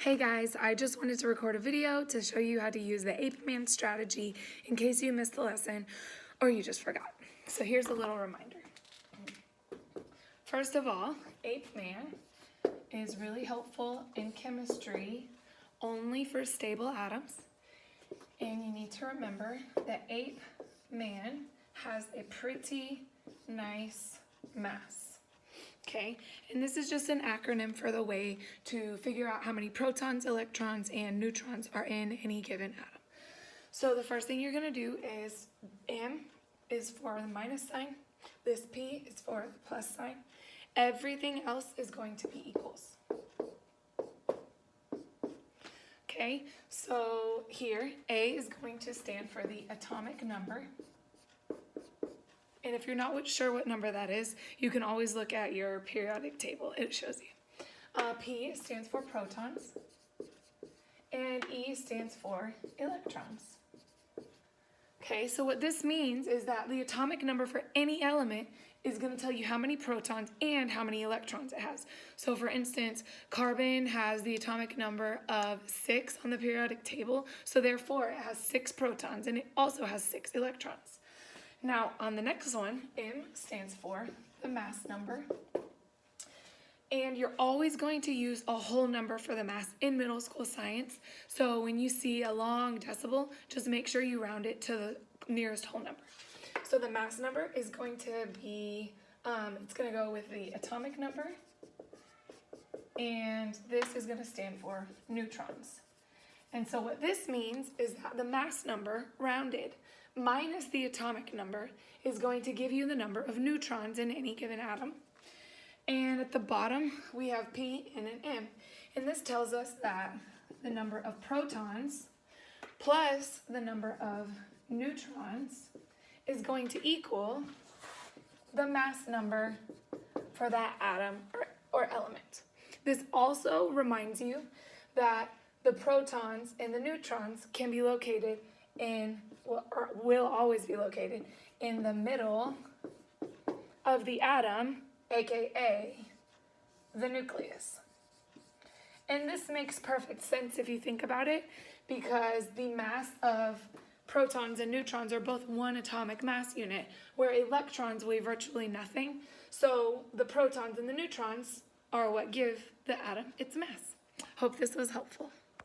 Hey guys, I just wanted to record a video to show you how to use the APE MAN strategy in case you missed the lesson or you just forgot. So here's a little reminder. First of all, APE MAN is really helpful in chemistry only for stable atoms. And you need to remember that APE MAN has a pretty nice mass. Okay, and this is just an acronym for the way to figure out how many protons, electrons, and neutrons are in any given atom. So the first thing you're going to do is M is for the minus sign, this P is for the plus sign. Everything else is going to be equals. Okay, so here A is going to stand for the atomic number. And if you're not sure what number that is, you can always look at your periodic table. It shows you. P stands for protons, and E stands for electrons. Okay, so what this means is that the atomic number for any element is going to tell you how many protons and how many electrons it has. So for instance, carbon has the atomic number of 6 on the periodic table, so therefore it has 6 protons, and it also has 6 electrons. Now, on the next one, M stands for the mass number. And you're always going to use a whole number for the mass in middle school science. So when you see a long decimal, just make sure you round it to the nearest whole number. So the mass number is going to be, it's going to go with the atomic number. And this is going to stand for neutrons. And so what this means is that the mass number rounded minus the atomic number is going to give you the number of neutrons in any given atom. And at the bottom, we have P and an M. And this tells us that the number of protons plus the number of neutrons is going to equal the mass number for that atom or element. This also reminds you that the protons and the neutrons can be located in, or will always be located in the middle of the atom, aka the nucleus. And this makes perfect sense if you think about it, because the mass of protons and neutrons are both one atomic mass unit, where electrons weigh virtually nothing. So the protons and the neutrons are what give the atom its mass. Hope this was helpful.